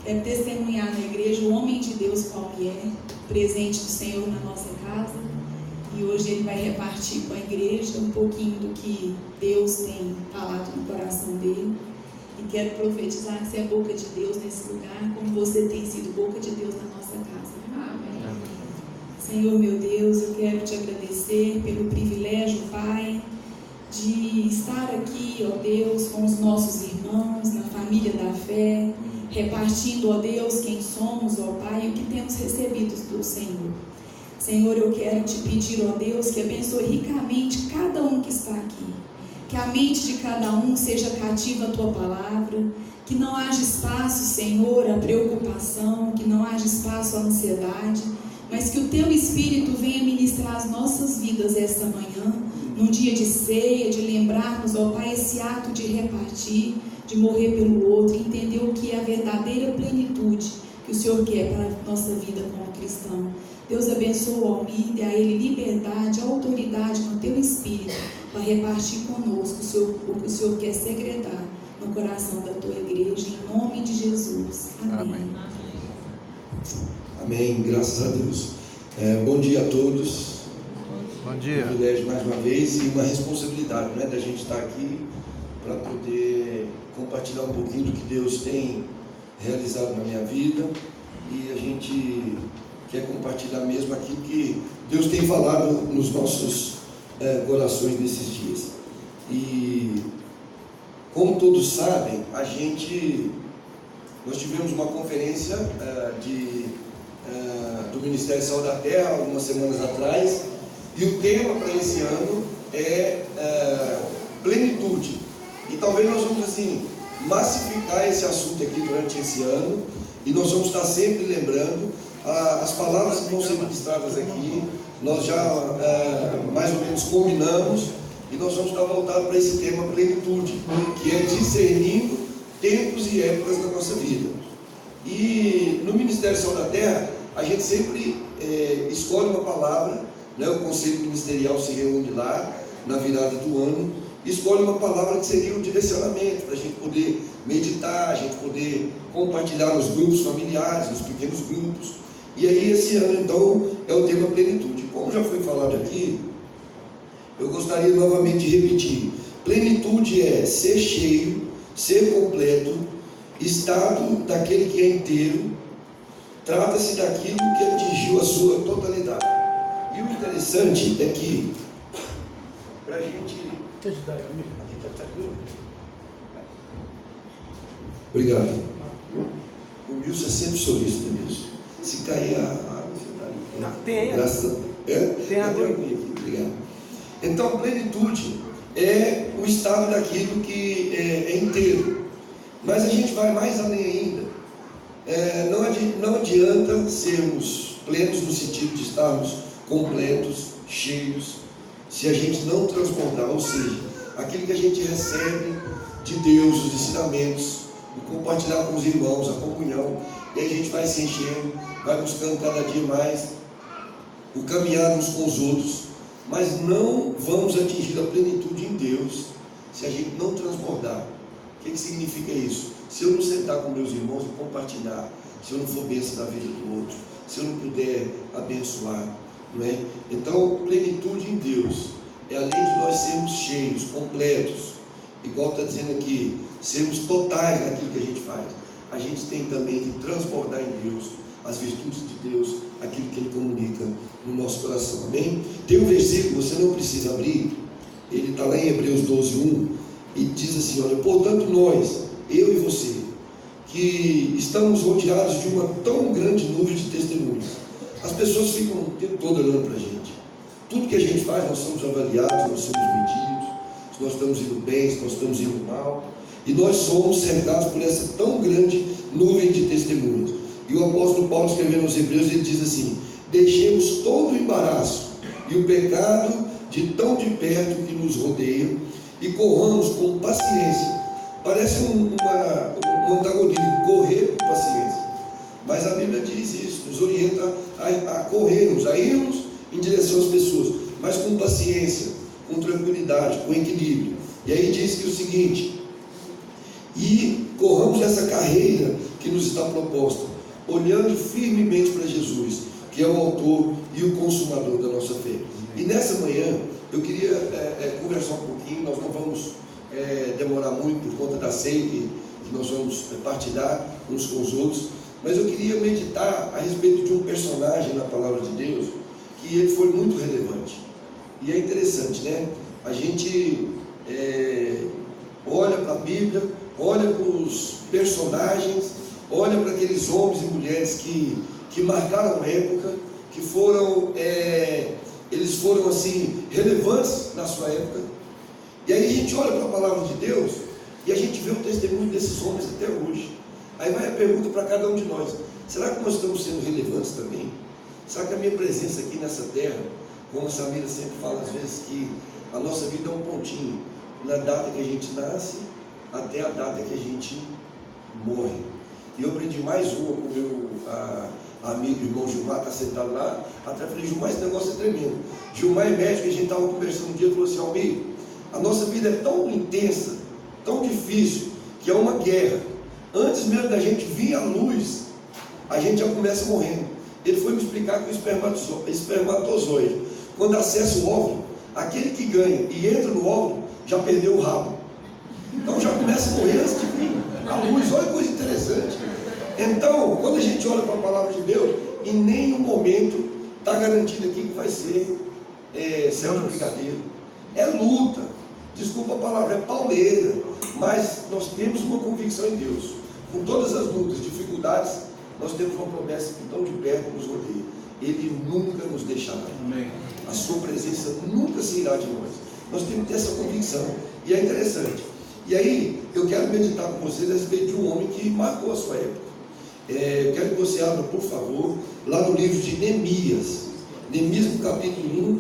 deve testemunhar na igreja o homem de Deus qual ele é, presente do Senhor na nossa casa. E hoje ele vai repartir com a igreja um pouquinho do que Deus tem falado no coração dele. E quero profetizar que você é boca de Deus nesse lugar, como você tem sido boca de Deus na nossa casa. Amém. Senhor meu Deus, eu quero te agradecer pelo privilégio, Pai, de estar aqui, ó Deus, com os nossos irmãos, na família da fé, repartindo, ó Deus, quem somos, ó Pai, e o que temos recebido do Senhor. Senhor, eu quero te pedir, ó Deus, que abençoe ricamente cada um que está aqui. Que a mente de cada um seja cativa à Tua palavra, que não haja espaço, Senhor, à preocupação, que não haja espaço à ansiedade, mas que o Teu Espírito venha ministrar as nossas vidas esta manhã, num dia de ceia, de lembrarmos, ó Pai, esse ato de repartir, de morrer pelo outro, entender o que é a verdadeira plenitude que o Senhor quer para a nossa vida como cristão. Deus abençoe o Almir, dê a ele liberdade, autoridade no Teu Espírito, para repartir conosco o que o Senhor quer segredar no coração da Tua igreja, em nome de Jesus. Amém. Amém, graças a Deus. Bom dia a todos. Bom dia. Um privilégio mais uma vez e uma responsabilidade, né, da gente estar aqui para poder compartilhar um pouquinho do que Deus tem realizado na minha vida, e a gente quer compartilhar mesmo aquilo que Deus tem falado nos nossos corações nesses dias. E como todos sabem, nós tivemos uma conferência do Ministério Sal da Terra algumas semanas atrás, e o tema para esse ano é plenitude. E talvez nós vamos massificar esse assunto aqui durante esse ano, e nós vamos estar sempre lembrando as palavras que vão ser ministradas aqui. Nós já mais ou menos combinamos, e nós vamos estar voltados para esse tema plenitude, que é discernindo tempos e épocas da nossa vida. E no Ministério Sal da Terra, a gente sempre escolhe uma palavra, né? O conselho ministerial se reúne lá na virada do ano, escolhe uma palavra que seria um direcionamento para a gente poder meditar, a gente poder compartilhar nos grupos familiares, nos pequenos grupos. E aí esse ano então é o tema plenitude. Como já foi falado aqui, eu gostaria novamente de repetir: plenitude é ser cheio, ser completo, estado daquele que é inteiro. Trata-se daquilo que atingiu a sua totalidade. E o interessante é que, para a gente... Obrigado. O Wilson é sempre solista mesmo. Se cair a água, você está ali. Tem aí. Graças a Deus. Tem água aqui. Obrigado. Então, plenitude é o estado daquilo que é inteiro. Mas a gente vai mais além ainda. Não adianta sermos plenos no sentido de estarmos completos, cheios, se a gente não transbordar, ou seja, aquilo que a gente recebe de Deus, os ensinamentos, o compartilhar com os irmãos, a comunhão, e a gente vai se enchendo, vai buscando cada dia mais o caminhar uns com os outros, mas não vamos atingir a plenitude em Deus se a gente não transbordar. O que significa isso? Se eu não sentar com meus irmãos e compartilhar, se eu não for bênção na vida do outro, se eu não puder abençoar, não é? Então, plenitude em Deus é além de nós sermos cheios, completos, igual está dizendo aqui, sermos totais naquilo que a gente faz. A gente tem também que transbordar em Deus as virtudes de Deus, aquilo que Ele comunica no nosso coração, amém? Tem um versículo, você não precisa abrir, ele está lá em Hebreus 12:1, e diz assim: olha, portanto nós, eu e você, que estamos rodeados de uma tão grande nuvem de testemunhas. As pessoas ficam o tempo todo olhando para a gente. Tudo que a gente faz, nós somos avaliados, nós somos medidos, se nós estamos indo bem, se nós estamos indo mal. E nós somos cercados por essa tão grande nuvem de testemunhas. E o apóstolo Paulo, escrevendo aos Hebreus, ele diz assim: deixemos todo o embaraço e o pecado de tão de perto que nos rodeia, e corramos com paciência. Parece um antagonismo, correr com paciência. Mas a Bíblia diz isso, nos orienta a corrermos, a irmos em direção às pessoas, mas com paciência, com tranquilidade, com equilíbrio. E aí diz que o seguinte: e corramos essa carreira que que nos está proposta, olhando firmemente para Jesus, que é o autor e o consumador da nossa fé. E nessa manhã eu queria conversar um pouquinho. Nós não vamos demorar muito por conta da ceia que nós vamos partilhar uns com os outros, mas eu queria meditar a respeito de um personagem na palavra de Deus que ele foi muito relevante. E é interessante, né? A gente olha para a Bíblia, olha para os personagens, olha para aqueles homens e mulheres que marcaram a época, que foram, eles foram assim, relevantes na sua época. E aí a gente olha para a palavra de Deus e a gente vê o testemunho desses homens até hoje. Aí vai a pergunta para cada um de nós: será que nós estamos sendo relevantes também? Será que a minha presença aqui nessa terra, como a Samira sempre fala às vezes, que a nossa vida é um pontinho, na data que a gente nasce até a data que a gente morre. E eu aprendi mais uma com o meu amigo, irmão Gilmar, está sentado lá atrás. Eu falei: Gilmar, esse negócio é tremendo. Gilmar é médico, a gente estava conversando um dia, ele falou assim: Almir, a nossa vida é tão intensa, tão difícil, que é uma guerra. Antes mesmo da gente vir à luz, a gente já começa morrendo. Ele foi me explicar que o espermatozoide, quando acessa o óvulo, aquele que ganha e entra no óvulo, já perdeu o rabo. Então já começa a morrer antes de vir à luz. Olha que coisa interessante. Então, quando a gente olha para a palavra de Deus, em nenhum momento está garantido aqui que vai ser céu de brigadeiro. É luta, desculpa a palavra, é pauleira, mas nós temos uma convicção em Deus. Com todas as lutas, dificuldades, nós temos uma promessa que tão de perto nos rodeia: Ele nunca nos deixará. Amém. A sua presença nunca se irá de nós. Nós temos que ter essa convicção. E é interessante. E aí, eu quero meditar com vocês a respeito de um homem que marcou a sua época. Eu quero que você abra, por favor, lá no livro de Neemias. Neemias, no capítulo 1.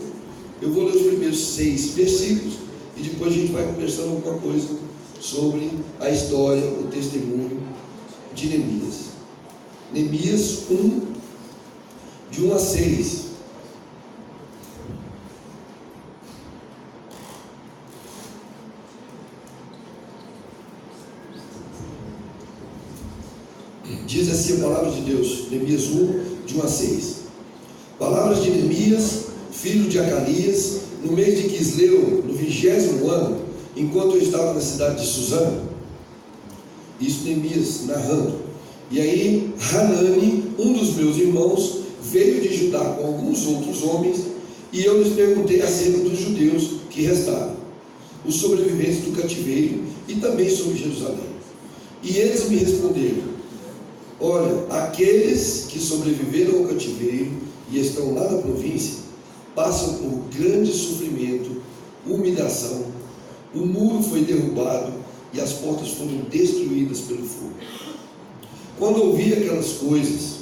Eu vou ler os primeiros 6 versículos e depois a gente vai conversando alguma coisa sobre a história, o testemunho de Neemias. Neemias 1, de 1 a 6. Diz assim a palavra de Deus, Neemias 1, de 1 a 6. Palavras de Neemias, filho de Acalias, no mês de Quisleu, no 20º ano, enquanto eu estava na cidade de Suzã. Isso Neemias narrando. E aí Hanani, um dos meus irmãos, veio de Judá com alguns outros homens, e eu lhes perguntei acerca dos judeus que restaram, os sobreviventes do cativeiro, e também sobre Jerusalém. E eles me responderam: olha, aqueles que sobreviveram ao cativeiro e estão lá na província passam por grande sofrimento, humilhação. O muro foi derrubado e as portas foram destruídas pelo fogo. Quando ouvi aquelas coisas,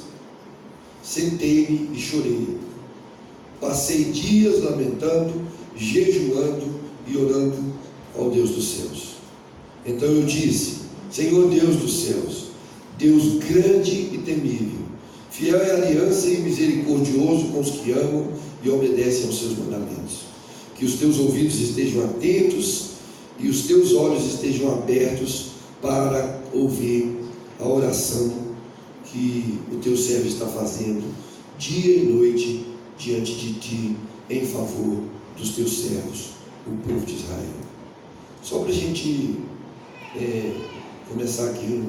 sentei-me e chorei. Passei dias lamentando, jejuando e orando ao Deus dos céus. Então eu disse: Senhor Deus dos céus, Deus grande e temível, fiel é aliança e misericordioso com os que amam e obedecem aos seus mandamentos, que os teus ouvidos estejam atentos e os teus olhos estejam abertos para ouvir a oração que o teu servo está fazendo dia e noite diante de ti, em favor dos teus servos, o povo de Israel. Só para a gente começar aqui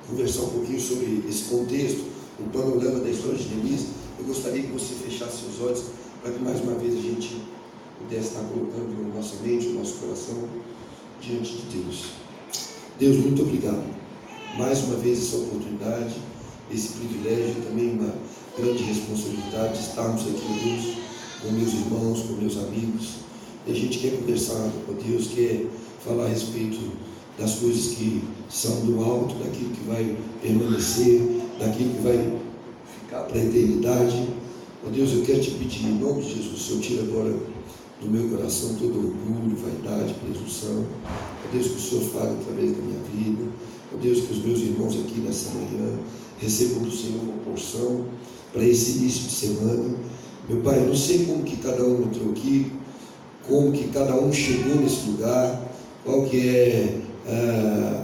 conversar um pouquinho sobre esse contexto, o panorama da história de Neemias, eu gostaria que você fechasse seus olhos para que mais uma vez a gente pudesse estar colocando na nossa mente, no nosso coração, diante de Deus. Deus, muito obrigado. Mais uma vez essa oportunidade, esse privilégio, também uma grande responsabilidade de estarmos aqui, Deus, com meus irmãos, com meus amigos. E a gente quer conversar, ó Deus, quer falar a respeito das coisas que são do alto, daquilo que vai permanecer, daquilo que vai ficar para a eternidade. Ó Deus, eu quero te pedir, em nome de Jesus, o Senhor tira agora do meu coração todo orgulho, vaidade, presunção. Ó Deus, que o Senhor fale através da minha vida. Ó Deus, que os meus irmãos aqui nessa manhã recebam do Senhor uma porção para esse início de semana. Meu Pai, eu não sei como que cada um entrou aqui, como que cada um chegou nesse lugar, qual que é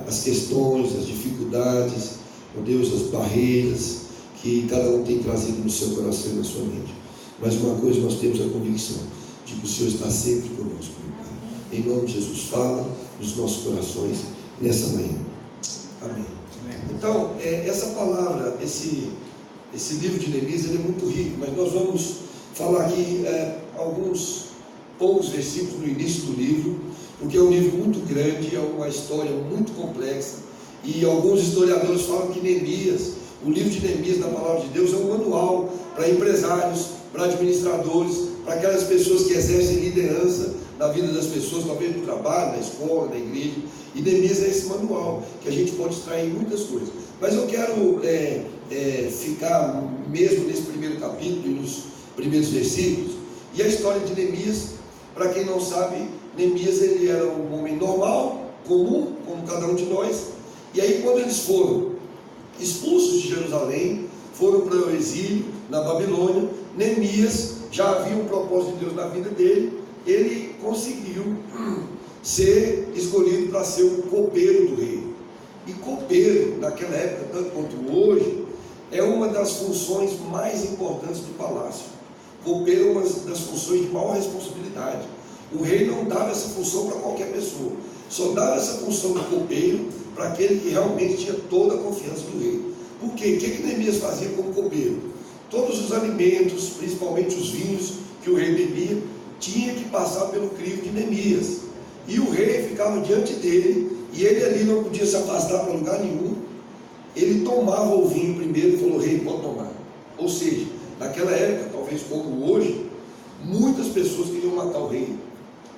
as questões, as dificuldades, dificuldades, ó Deus, as barreiras que cada um tem trazido no seu coração e na sua mente. Mas uma coisa nós temos a convicção de que o Senhor está sempre conosco, meu Pai. Em nome de Jesus, fala nos nossos corações nessa manhã. Amém. Então, essa palavra, esse livro de Neemias, ele é muito rico, mas nós vamos falar aqui alguns poucos versículos no início do livro, porque é um livro muito grande, é uma história muito complexa, e alguns historiadores falam que Neemias, o livro de Neemias na palavra de Deus, é um manual para empresários, para administradores, para aquelas pessoas que exercem liderança na vida das pessoas, talvez no trabalho, na escola, na igreja. E Neemias é esse manual que a gente pode extrair muitas coisas. Mas eu quero ficar mesmo nesse primeiro capítulo e nos primeiros versículos. E a história de Neemias, para quem não sabe, Neemias ele era um homem normal, comum, como cada um de nós. E aí quando eles foram expulsos de Jerusalém, foram para o exílio na Babilônia, Neemias já havia um propósito de Deus na vida dele, ele conseguiu ser escolhido para ser o copeiro do rei. E copeiro, naquela época, tanto quanto hoje, é uma das funções mais importantes do palácio. Copeiro é uma das funções de maior responsabilidade. O rei não dava essa função para qualquer pessoa, só dava essa função do copeiro para aquele que realmente tinha toda a confiança do rei. Por quê? O que Neemias fazia como copeiro? Todos os alimentos, principalmente os vinhos que o rei bebia, tinha que passar pelo crivo de Neemias. E o rei ficava diante dele, e ele ali não podia se afastar para lugar nenhum. Ele tomava o vinho primeiro e falou: rei, pode tomar. Ou seja, naquela época, talvez como hoje, muitas pessoas queriam matar o rei.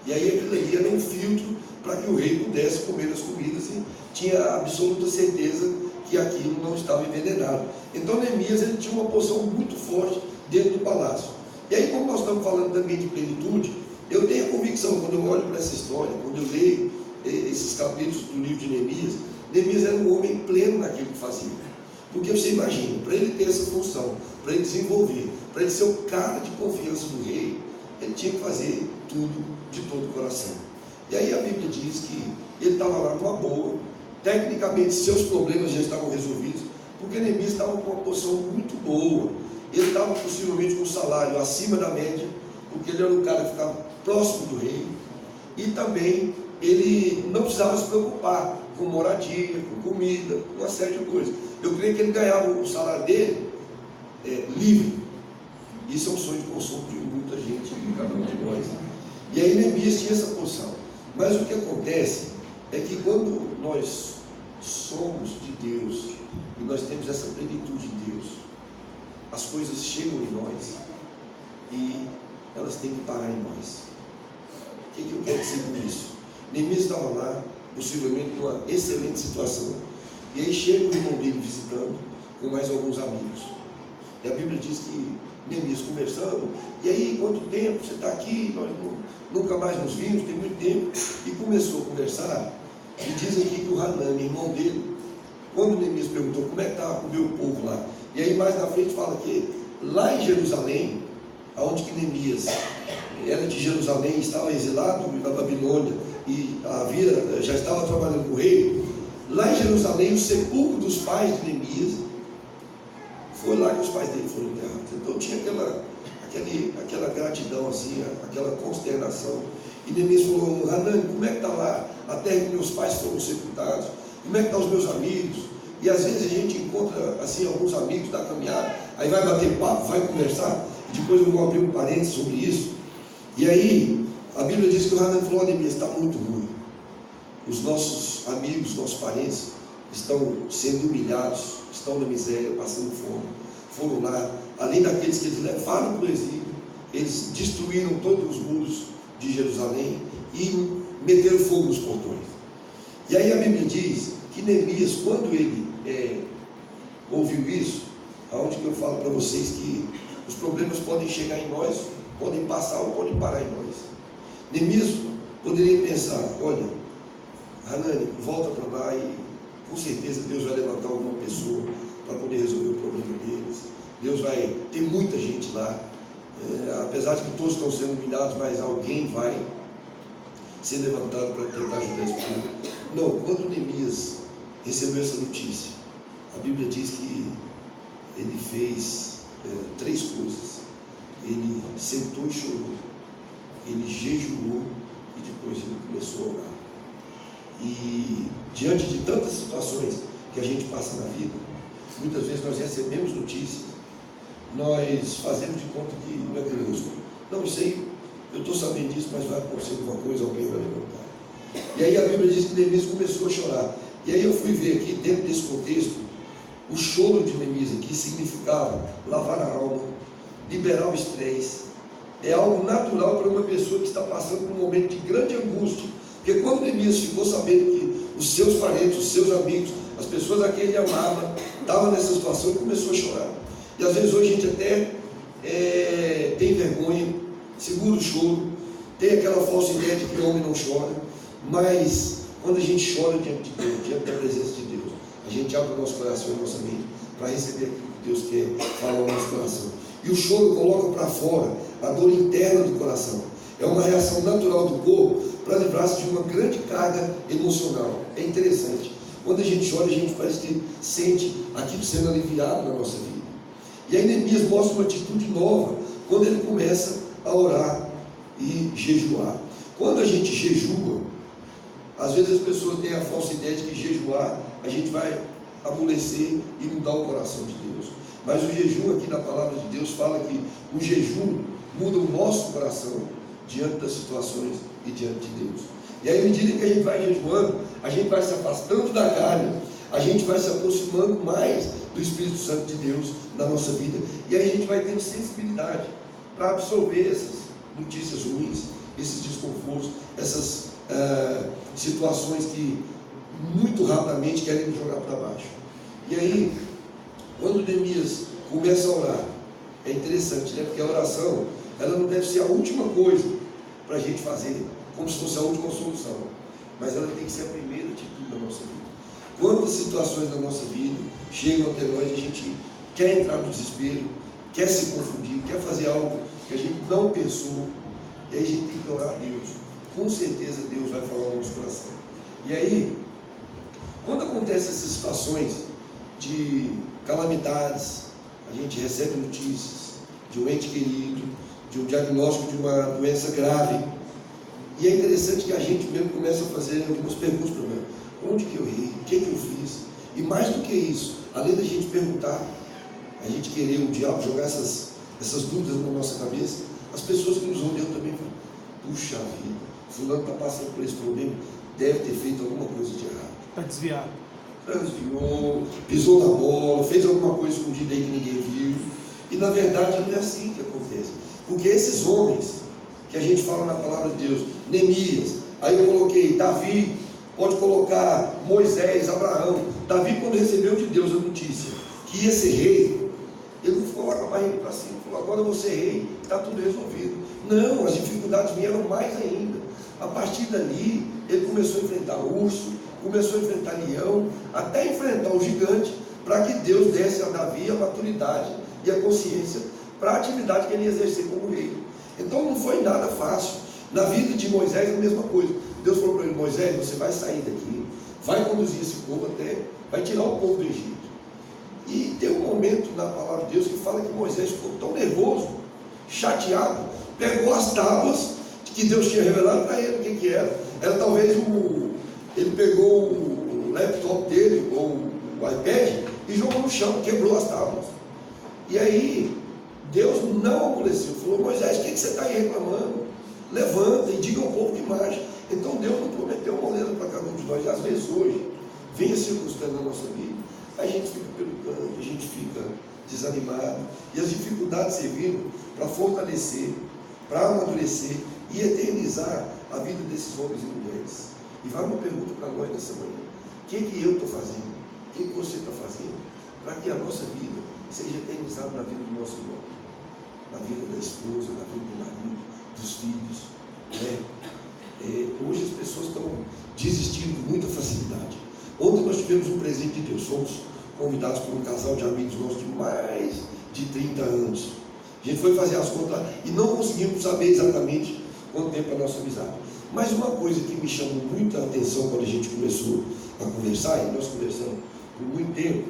E aí aquilo ali era um filtro para que o rei pudesse comer as comidas e tinha absoluta certeza que aquilo não estava envenenado. Então Neemias ele tinha uma posição muito forte dentro do palácio. E aí, como nós estamos falando também de plenitude, eu tenho a convicção, quando eu olho para essa história, quando eu leio esses capítulos do livro de Neemias, Neemias era um homem pleno naquilo que fazia. Porque você imagina, para ele ter essa função, para ele desenvolver, para ele ser o cara de confiança do rei, ele tinha que fazer tudo de todo o coração. E aí a Bíblia diz que ele estava lá numa boa, tecnicamente seus problemas já estavam resolvidos, porque Neemias estava com uma posição muito boa. Ele estava possivelmente com um salário acima da média, porque ele era um cara que ficava próximo do rei, e também ele não precisava se preocupar com moradia, com comida, com uma série de coisas. Eu creio que ele ganhava o salário dele livre. Isso é um sonho de consumo de muita gente, de cada um de nós. E aí Neemias tinha essa posição. Mas o que acontece é que quando nós somos de Deus e nós temos essa plenitude de Deus, as coisas chegam em nós e elas têm que parar em nós. O que eu quero dizer com isso? Neemias estava lá, possivelmente numa excelente situação, e aí chega o irmão dele visitando com mais alguns amigos. E a Bíblia diz que Neemias conversando, e aí, quanto tempo você está aqui? Nós nunca mais nos vimos, tem muito tempo. E começou a conversar, e diz aqui que o Hanani, irmão dele, quando Neemias perguntou como é que estava o meu povo lá, e aí mais na frente fala que lá em Jerusalém, aonde que Neemias era de Jerusalém, estava exilado na Babilônia, e já estava trabalhando com o rei, lá em Jerusalém, o sepulcro dos pais de Neemias, foi lá que os pais dele foram enterrados. Então tinha aquela gratidão, assim, aquela consternação. E Neemias falou: Hanani, como é que está lá a terra que meus pais foram sepultados? Como é que estão os meus amigos? E às vezes a gente encontra assim alguns amigos da caminhada, aí vai bater papo, vai conversar, e depois eu vou abrir um parênteses sobre isso. E aí a Bíblia diz que o Hanani falou: Neemias, está muito ruim. Os nossos amigos, nossos parentes estão sendo humilhados, estão na miséria, passando fome. Foram lá, além daqueles que eles levaram para o exílio, eles destruíram todos os muros de Jerusalém e meteram fogo nos portões. E aí a Bíblia diz que Neemias, quando ele ouviu isso, aonde que eu falo para vocês que os problemas podem chegar em nós, podem passar ou podem parar em nós. Neemias poderia pensar: olha, Hanani, volta para lá e com certeza Deus vai levantar alguma pessoa para poder resolver o problema deles. Deus vai ter muita gente lá, apesar de que todos estão sendo humilhados, mas alguém vai ser levantado para tentar ajudar esse povo. Não, quando Neemias recebeu essa notícia, a Bíblia diz que ele fez 3 coisas. Ele sentou e chorou, ele jejuou e depois ele começou a orar. E diante de tantas situações que a gente passa na vida, muitas vezes nós recebemos notícias, nós fazemos de conta que não é Deus. Não sei, eu estou sabendo disso, mas vai acontecer alguma coisa, alguém vai levantar. E aí a Bíblia diz que Neemias começou a chorar. E aí eu fui ver aqui, dentro desse contexto, o choro de Neemias aqui significava lavar a alma, liberar o estresse. É algo natural para uma pessoa que está passando por um momento de grande angústia. Porque quando Neemias ficou sabendo que os seus parentes, os seus amigos, as pessoas a quem ele amava, estavam nessa situação, ele começou a chorar. E às vezes hoje a gente até tem vergonha, segura o choro, tem aquela falsa ideia de que o homem não chora, mas quando a gente chora diante de Deus, diante da presença de Deus, a gente abre o nosso coração e a nossa mente para receber aquilo que Deus quer falar no nosso coração. E o choro coloca para fora a dor interna do coração. É uma reação natural do corpo para livrar-se de uma grande carga emocional. É interessante. Quando a gente chora, a gente parece que sente aquilo sendo aliviado na nossa vida. E aí Neemias mostra uma atitude nova quando ele começa a orar e jejuar. Quando a gente jejua, às vezes as pessoas têm a falsa ideia de que jejuar a gente vai amolecer e mudar o coração de Deus. Mas o jejum aqui na palavra de Deus fala que o jejum muda o nosso coração diante das situações e diante de Deus. E aí, à medida que a gente vai jejuando, a gente vai se afastando da carne, a gente vai se aproximando mais do Espírito Santo de Deus na nossa vida. E aí a gente vai tendo sensibilidade para absorver essas notícias ruins, esses desconfortos, essas situações que muito rapidamente querem nos jogar para baixo. E aí, quando Neemias começa a orar, é interessante, né? Porque a oração, ela não deve ser a última coisa para a gente fazer, como se fosse a última solução, mas ela tem que ser a primeira atitude da nossa vida. Quantas situações da nossa vida chegam até nós e a gente quer entrar no desespero, quer se confundir, quer fazer algo que a gente não pensou, e aí a gente tem que orar a Deus. Com certeza Deus vai falar no nosso coração. E aí, quando acontecem essas situações de calamidades, a gente recebe notícias de um ente querido, de um diagnóstico de uma doença grave, e é interessante que a gente mesmo começa a fazer algumas perguntas para mim. Onde que eu errei? O que que eu fiz? E mais do que isso, além da gente perguntar, a gente querer o diabo jogar essas dúvidas na nossa cabeça, as pessoas que nos rodeiam também falam, puxa vida, fulano está passando por esse problema, deve ter feito alguma coisa de errado. Está desviado. Desviou, pisou na bola, fez alguma coisa escondida aí que ninguém viu. E na verdade não é assim que acontece. Porque esses homens que a gente fala na palavra de Deus, Neemias, aí eu coloquei Davi, pode colocar Moisés, Abraão. Davi, quando recebeu de Deus a notícia que ia ser rei, ele não ficou lá com a barriga para cima, falou, agora eu vou ser rei, está tudo resolvido. Não, as dificuldades vieram mais ainda. A partir dali, ele começou a enfrentar urso, começou a enfrentar leão, até enfrentar o gigante, para que Deus desse a Davi a maturidade e a consciência para a atividade que ele ia exercer como rei. Então não foi nada fácil. Na vida de Moisés é a mesma coisa. Deus falou para ele, Moisés, você vai sair daqui, vai conduzir esse povo até, vai tirar o povo do Egito. E tem um momento na palavra de Deus que fala que Moisés ficou tão nervoso, chateado, pegou as tábuas que Deus tinha revelado para ele, o que era. Era talvez ele pegou o laptop dele, ou o iPad, e jogou no chão, quebrou as tábuas. E aí, Deus não amoleceu, falou, Moisés, o que você está aí reclamando? Levanta e diga ao povo que marcha. Então Deus não prometeu moleza para cada um de nós. E às vezes hoje, vem a circunstância na nossa vida, a gente fica pelo canto, a gente fica desanimado, e as dificuldades serviram para fortalecer, para amadurecer e eternizar a vida desses homens e mulheres. E vai uma pergunta para nós nessa manhã: o que eu estou fazendo? O que você está fazendo para que a nossa vida seja eternizada na vida do nosso irmão, na vida da esposa, na vida do marido, dos filhos, né? Hoje as pessoas estão desistindo com muita facilidade. Ontem nós tivemos um presente de Deus, fomos convidados por um casal de amigos nossos de mais de 30 anos. A gente foi fazer as contas lá e não conseguimos saber exatamente quanto tempo é a nossa amizade. Mas uma coisa que me chamou muita atenção quando a gente começou para conversar, e nós conversamos por muito tempo,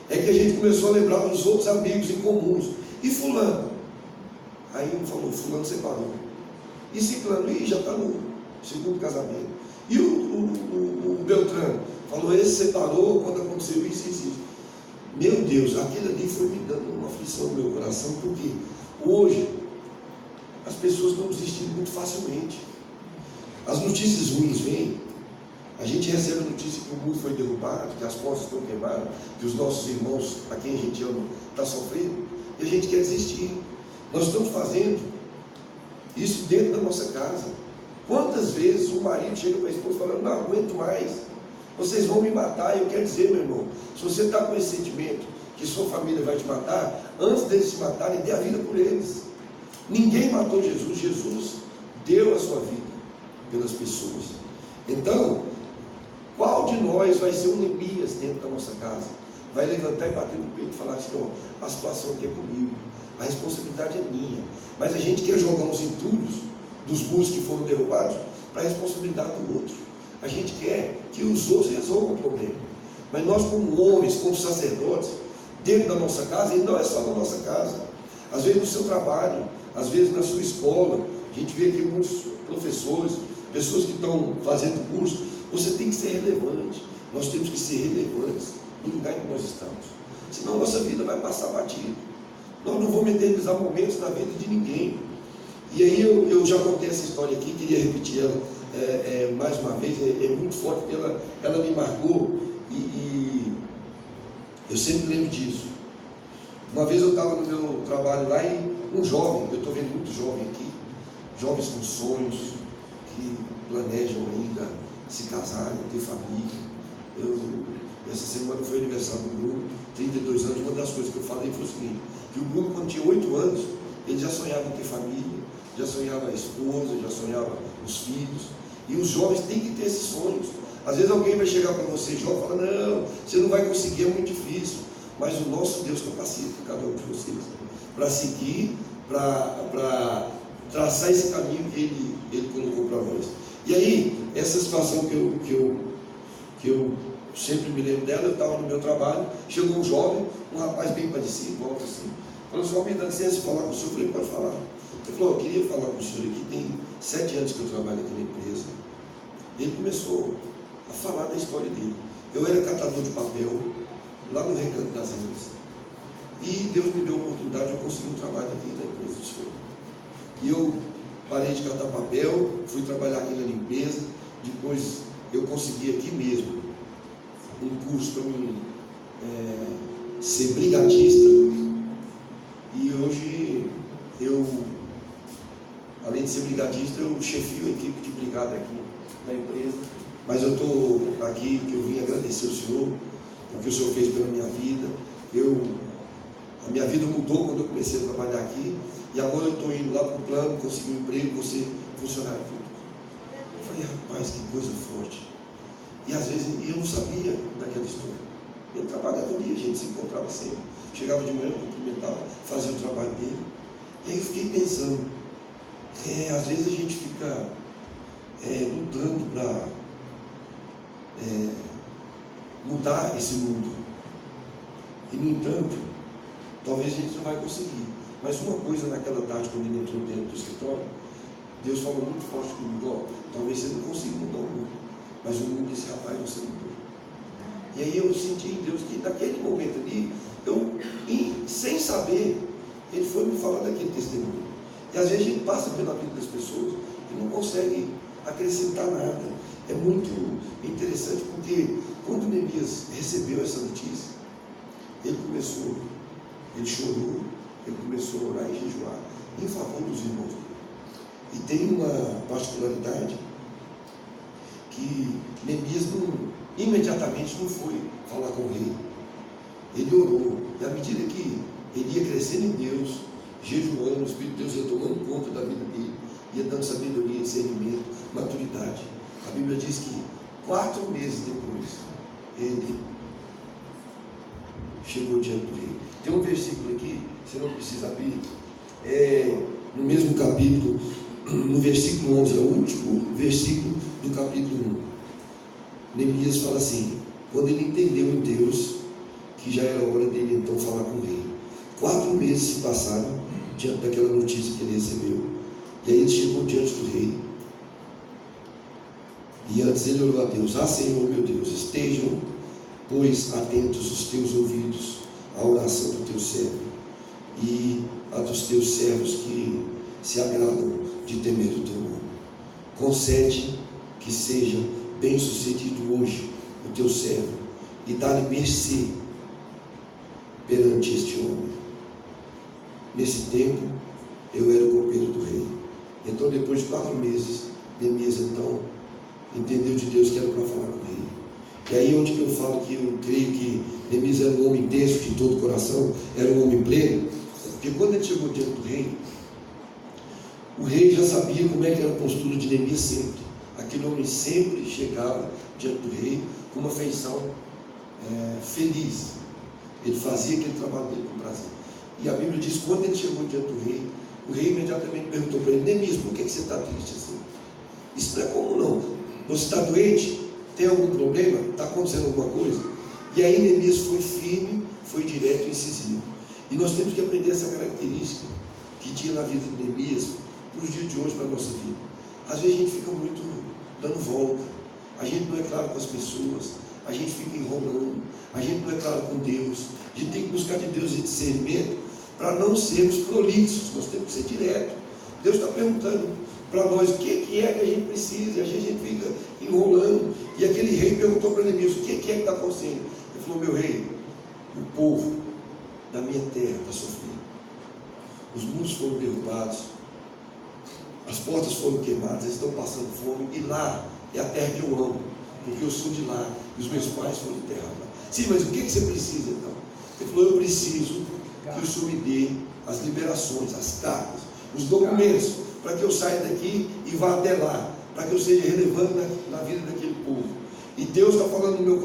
é que a gente começou a lembrar dos outros amigos em comuns. E fulano? Aí um falou, fulano separou. E ciclano, já está no segundo casamento. E o Beltrano falou, esse separou quando aconteceu isso. Meu Deus, aquilo ali foi me dando uma aflição no meu coração, porque hoje as pessoas não desistem muito facilmente. As notícias ruins vêm, a gente recebe a notícia que o mundo foi derrubado, que as portas estão quebradas, que os nossos irmãos, a quem a gente ama, estão sofrendo, e a gente quer desistir. Nós estamos fazendo isso dentro da nossa casa. Quantas vezes o marido chega para a esposa falando, não aguento mais, vocês vão me matar. Eu quero dizer, meu irmão, se você está com esse sentimento que sua família vai te matar, antes deles te matarem, dê a vida por eles. Ninguém matou Jesus, Jesus deu a sua vida pelas pessoas. Então, qual de nós vai ser um Neemias dentro da nossa casa? Vai levantar e bater no peito e falar assim, ó, a situação aqui é comigo, a responsabilidade é minha, mas a gente quer jogar os entulhos dos muros que foram derrubados para a responsabilidade do outro. A gente quer que os outros resolvam o problema, mas nós como homens, como sacerdotes, dentro da nossa casa, e não é só na nossa casa, às vezes no seu trabalho, às vezes na sua escola, a gente vê aqui muitos professores, pessoas que estão fazendo curso, você tem que ser relevante, nós temos que ser relevantes no lugar em que nós estamos, senão a nossa vida vai passar batido. Nós não vamos eternizar momentos da vida de ninguém. E aí eu já contei essa história aqui, queria repetir ela mais uma vez, é muito forte, porque ela me marcou e eu sempre lembro disso. Uma vez eu estava no meu trabalho lá e um jovem, eu estou vendo muito jovem aqui, jovens com sonhos, que planejam ainda se casarem, ter família. Essa semana foi aniversário do Bruno, 32 anos, uma das coisas que eu falei foi o seguinte, que o Bruno, quando tinha 8 anos, ele já sonhava em ter família, já sonhava a esposa, já sonhava os filhos, e os jovens têm que ter esses sonhos. Às vezes alguém vai chegar para você, jovem, e falar, não, você não vai conseguir, é muito difícil, mas o nosso Deus capacita cada um de vocês, para seguir, para traçar esse caminho que Ele colocou para nós. E aí, essa situação que eu sempre me lembro dela, eu estava no meu trabalho, chegou um jovem, um rapaz bem parecido, alto assim, falou assim, me dá licença de falar com o senhor. Eu falei, pode falar. Ele falou, eu queria falar com o senhor aqui, tem 7 anos que eu trabalho aqui na empresa. Ele começou a falar da história dele. Eu era catador de papel, lá no Recanto das Andas, e Deus me deu a oportunidade de eu conseguir um trabalho aqui na empresa do senhor. E eu parei de catar papel, fui trabalhar aqui na limpeza, depois eu consegui aqui mesmo um curso para mim ser brigadista, e hoje eu, além de ser brigadista, eu chefio a equipe de brigada aqui na empresa, mas eu estou aqui que eu vim agradecer ao senhor, porque o senhor fez pela minha vida. A minha vida mudou quando eu comecei a trabalhar aqui, e agora eu estou indo lá para o plano, consegui um emprego, vou ser funcionário público. Eu falei, rapaz, que coisa forte. E às vezes eu não sabia daquela história. Eu trabalhava ali, a gente se encontrava sempre. Chegava de manhã, cumprimentava, fazia o trabalho dele. E aí eu fiquei pensando, às vezes a gente fica lutando para mudar esse mundo. E no entanto, talvez a gente não vai conseguir. Mas uma coisa naquela tarde, quando ele entrou dentro do escritório, Deus falou muito forte comigo, talvez você não consiga mudar o mundo, mas o mundo disse, rapaz, você mudou. E aí eu senti em Deus que naquele momento ali, sem saber, Ele foi me falar daquele testemunho. E às vezes a gente passa pela vida das pessoas e não consegue acrescentar nada. É muito interessante, porque quando Neemias recebeu essa notícia, ele chorou, ele começou a orar e jejuar em favor dos irmãos. E tem uma particularidade que Neemias imediatamente não foi falar com o rei. Ele orou, e à medida que ele ia crescendo em Deus, jejuando, o Espírito de Deus ia tomando conta da vida dele, ia dando sabedoria, discernimento, maturidade. A Bíblia diz que 4 meses depois, ele chegou diante do rei. Tem um versículo aqui, você não precisa abrir, no mesmo capítulo, no versículo 11, é o último versículo do capítulo 1. Neemias fala assim, quando ele entendeu em Deus que já era hora dele então falar com o rei. 4 meses se passaram diante daquela notícia que ele recebeu. E aí ele chegou diante do rei. E antes ele orou a Deus: ah, Senhor meu Deus, estejam, pois, atentos os teus ouvidos à oração do teu servo e a dos teus servos que se agradam de temer o teu nome. Concede que seja bem sucedido hoje o teu servo e dá-lhe mercê perante este homem. Nesse tempo eu era o copeiro do rei. Então, depois de 4 meses, Neemias então entendeu de Deus que era para falar com o rei. E aí onde que eu falo que eu creio que Neemias era um homem intenso de todo o coração, era um homem pleno, porque quando ele chegou diante do rei, o rei já sabia como é que era a postura de Neemias sempre. Aquele homem sempre chegava diante do rei com uma feição feliz. Ele fazia aquele trabalho dele com prazer. E a Bíblia diz que quando ele chegou diante do rei, o rei imediatamente perguntou para ele: Neemias, por que você está triste assim? Isso não é comum não. Você está doente? Tem algum problema? Está acontecendo alguma coisa? E aí Neemias foi firme, foi direto e incisivo. E nós temos que aprender essa característica que tinha na vida de Neemias para os dias de hoje, para a nossa vida. Às vezes a gente fica muito dando volta, a gente não é claro com as pessoas, a gente fica enrolando, a gente não é claro com Deus. A gente tem que buscar de Deus esse discernimento para não sermos prolixos, nós temos que ser direto. Deus está perguntando para nós o que é que a gente precisa, e a gente fica enrolando. E aquele rei perguntou para Neemias: o que é que está acontecendo? Ele falou: meu rei, o povo da minha terra está sofrendo, os muros foram derrubados, as portas foram queimadas, eles estão passando fome, e lá é a terra que eu amo, porque eu sou de lá, e os meus pais foram enterrados lá. Sim, mas o que você precisa então? Ele falou: eu preciso que o Senhor me dê as liberações, as cartas, os documentos, para que eu saia daqui e vá até lá, para que eu seja relevante na vida daquele povo. E Deus está falando no meu coração.